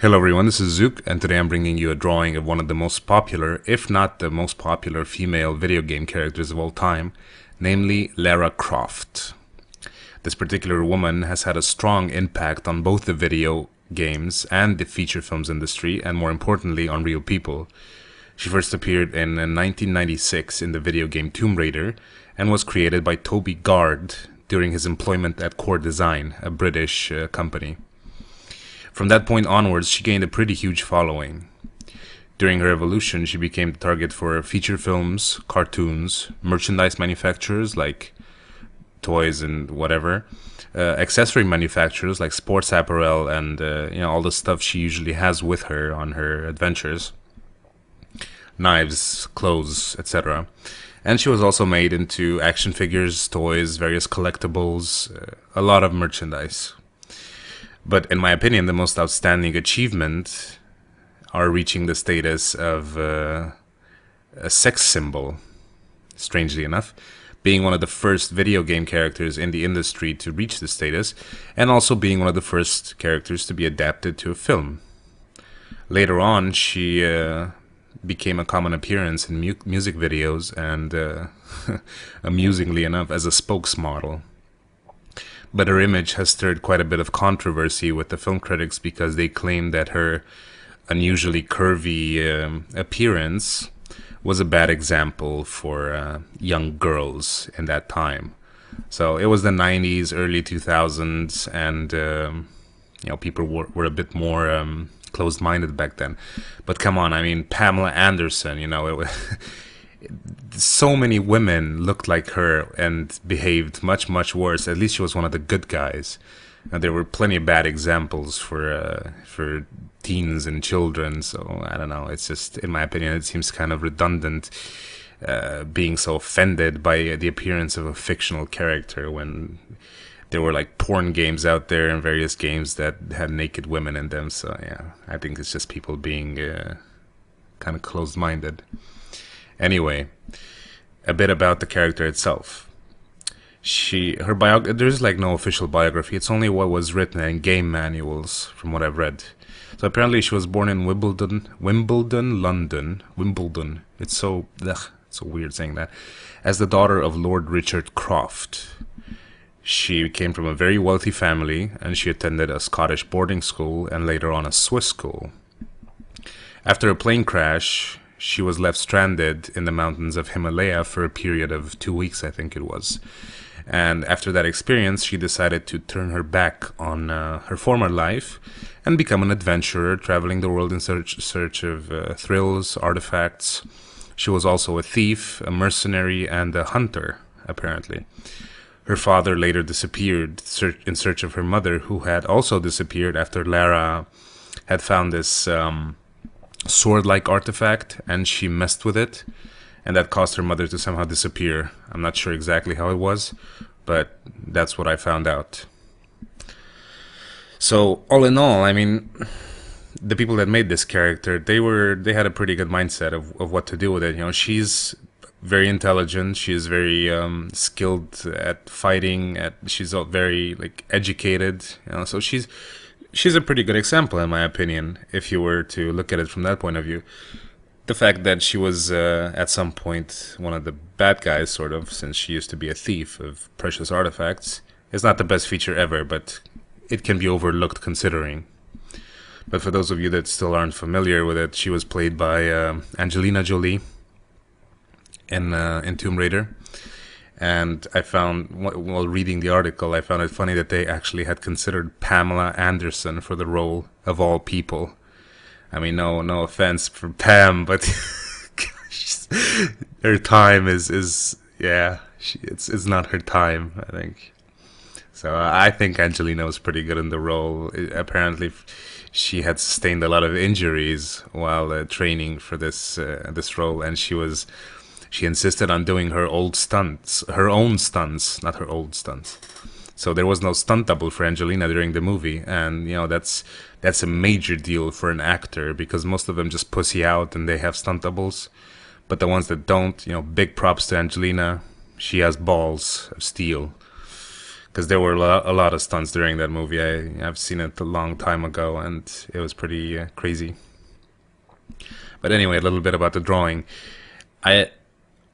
Hello everyone, this is Zook, and today I'm bringing you a drawing of one of the most popular, if not the most popular, female video game characters of all time, namely Lara Croft. This particular woman has had a strong impact on both the video games and the feature films industry, and more importantly, on real people. She first appeared in 1996 in the video game Tomb Raider, and was created by Toby Gard during his employment at Core Design, a British company. From that point onwards, she gained a pretty huge following. During her evolution, she became the target for feature films, cartoons, merchandise manufacturers like toys and whatever, accessory manufacturers like sports apparel and all the stuff she usually has with her on her adventures, knives, clothes, etc. And she was also made into action figures, toys, various collectibles, a lot of merchandise. But in my opinion, the most outstanding achievement are reaching the status of a sex symbol, strangely enough, being one of the first video game characters in the industry to reach this status, and also being one of the first characters to be adapted to a film. Later on, she became a common appearance in music videos and, amusingly enough, as a spokesmodel. But her image has stirred quite a bit of controversy with the film critics because they claim that her unusually curvy appearance was a bad example for young girls in that time. So it was the 90s, early 2000s, and people were a bit more closed-minded back then. But come on, I mean, Pamela Anderson, so many women looked like her and behaved much, much worse. At least she was one of the good guys. And there were plenty of bad examples for teens and children. So I don't know. It's just, in my opinion, it seems kind of redundant being so offended by the appearance of a fictional character when there were like porn games out there and various games that had naked women in them. So yeah, I think it's just people being kind of closed-minded. Anyway, a bit about the character itself. There's like no official biography. It's only what was written in game manuals, from what I've read. So apparently, she was born in Wimbledon, London. Wimbledon. It's so weird saying that. As the daughter of Lord Richard Croft. She came from a very wealthy family, and she attended a Scottish boarding school and later on a Swiss school. After a plane crash, she was left stranded in the mountains of Himalaya for a period of 2 weeks, I think it was. And after that experience, she decided to turn her back on her former life and become an adventurer, traveling the world in search of thrills, artifacts. She was also a thief, a mercenary, and a hunter, apparently. Her father later disappeared in search of her mother, who had also disappeared after Lara had found this sword-like artifact, and she messed with it, and that caused her mother to somehow disappear. I'm not sure exactly how it was, but that's what I found out. So all in all, I mean, the people that made this character, they had a pretty good mindset of what to do with it. She's very intelligent, she's very skilled at fighting, she's very educated, so she's a pretty good example, in my opinion, if you were to look at it from that point of view. The fact that she was, at some point, one of the bad guys, sort of, since she used to be a thief of precious artifacts, is not the best feature ever, but it can be overlooked considering. But for those of you that still aren't familiar with it, she was played by Angelina Jolie in Tomb Raider. And I found, while reading the article, I found it funny that they actually had considered Pamela Anderson for the role of all people. I mean, no offense for Pam, but her time it's not her time, I think. So I think Angelina was pretty good in the role. Apparently, she had sustained a lot of injuries while training for this role, and she insisted on doing her own stunts, not her old stunts. So there was no stunt double for Angelina during the movie, and that's a major deal for an actor because most of them just pussy out and they have stunt doubles. But the ones that don't, big props to Angelina. She has balls of steel. because there were a lot of stunts during that movie. I've seen it a long time ago, and it was pretty crazy. But anyway, a little bit about the drawing. I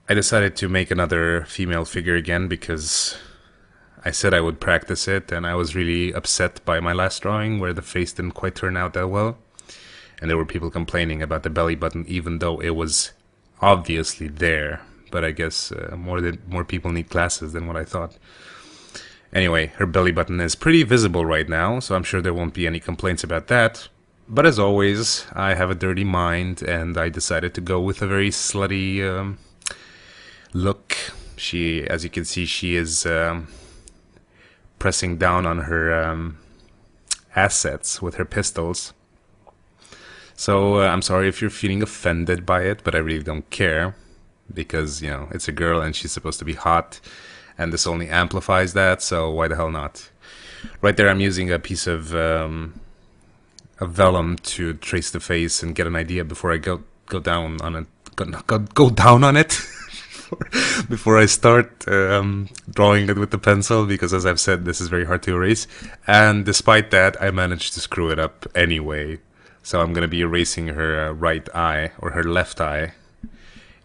decided to make another female figure again because I said I would practice it, and I was really upset by my last drawing where the face didn't quite turn out that well. And there were people complaining about the belly button, even though it was obviously there. But I guess more people need glasses than what I thought. Anyway, her belly button is pretty visible right now, so I'm sure there won't be any complaints about that. But as always, I have a dirty mind, and I decided to go with a very slutty look. She, as you can see, she is pressing down on her assets with her pistols. So I'm sorry if you're feeling offended by it, but I really don't care, because, you know, it's a girl and she's supposed to be hot, and this only amplifies that, so why the hell not? Right there I'm using a piece of vellum to trace the face and get an idea before I go down on it. Go down on it before I start drawing it with the pencil, because as I've said, this is very hard to erase, and despite that I managed to screw it up anyway. So I'm going to be erasing her right eye, or her left eye,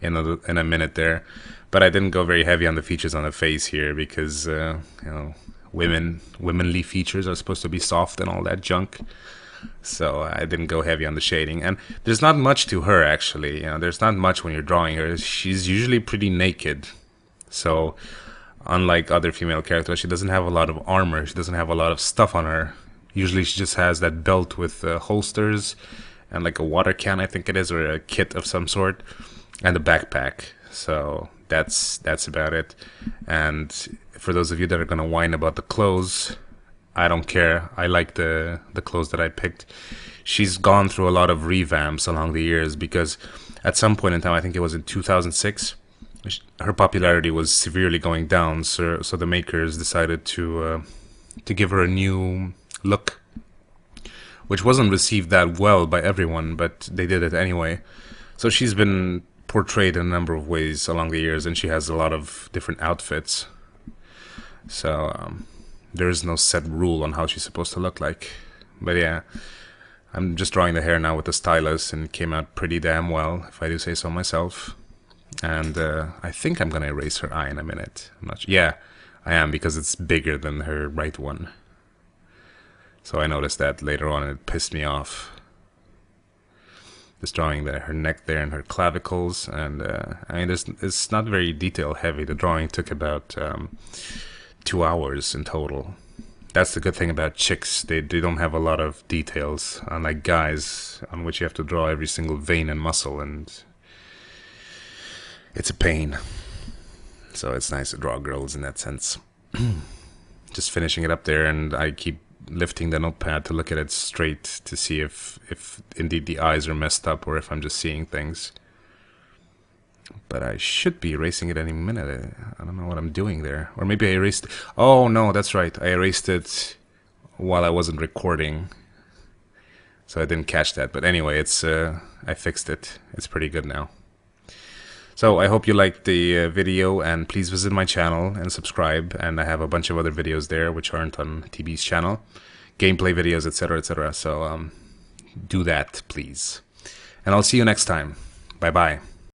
in a minute there. But I didn't go very heavy on the features on the face here because, you know, womanly features are supposed to be soft and all that junk. So I didn't go heavy on the shading. And there's not much to her, actually. You know, there's not much when you're drawing her. She's usually pretty naked. So unlike other female characters, she doesn't have a lot of armor. She doesn't have a lot of stuff on her. Usually she just has that belt with holsters and like a water can, I think it is, or a kit of some sort, and a backpack. So that's about it. And for those of you that are going to whine about the clothes, I don't care. I like the clothes that I picked. She's gone through a lot of revamps along the years, because at some point in time, I think it was in 2006, her popularity was severely going down. So the makers decided to give her a new look, which wasn't received that well by everyone, but they did it anyway. So she's been portrayed in a number of ways along the years, and she has a lot of different outfits. So there is no set rule on how she's supposed to look like. But yeah, I'm just drawing the hair now with the stylus, and it came out pretty damn well, if I do say so myself. And I think I'm gonna erase her eye in a minute. I'm not sure. Yeah, I am, because it's bigger than her right one. So I noticed that later on, and it pissed me off. Just drawing her neck there and her clavicles, and I mean, it's not very detail heavy. The drawing took about 2 hours in total. That's the good thing about chicks. They don't have a lot of details, unlike guys, on which you have to draw every single vein and muscle, and it's a pain. So it's nice to draw girls in that sense. Just finishing it up there, and I keep lifting the notepad to look at it straight to see if indeed the eyes are messed up, or if I'm just seeing things. But I should be erasing it any minute. I don't know what I'm doing there. Or maybe I erased... Oh, no, that's right. I erased it while I wasn't recording, so I didn't catch that. But anyway, it's I fixed it. It's pretty good now. So I hope you liked the video, and please visit my channel and subscribe. And I have a bunch of other videos there which aren't on TB's channel, gameplay videos, etc., etc. So do that, please. And I'll see you next time. Bye bye.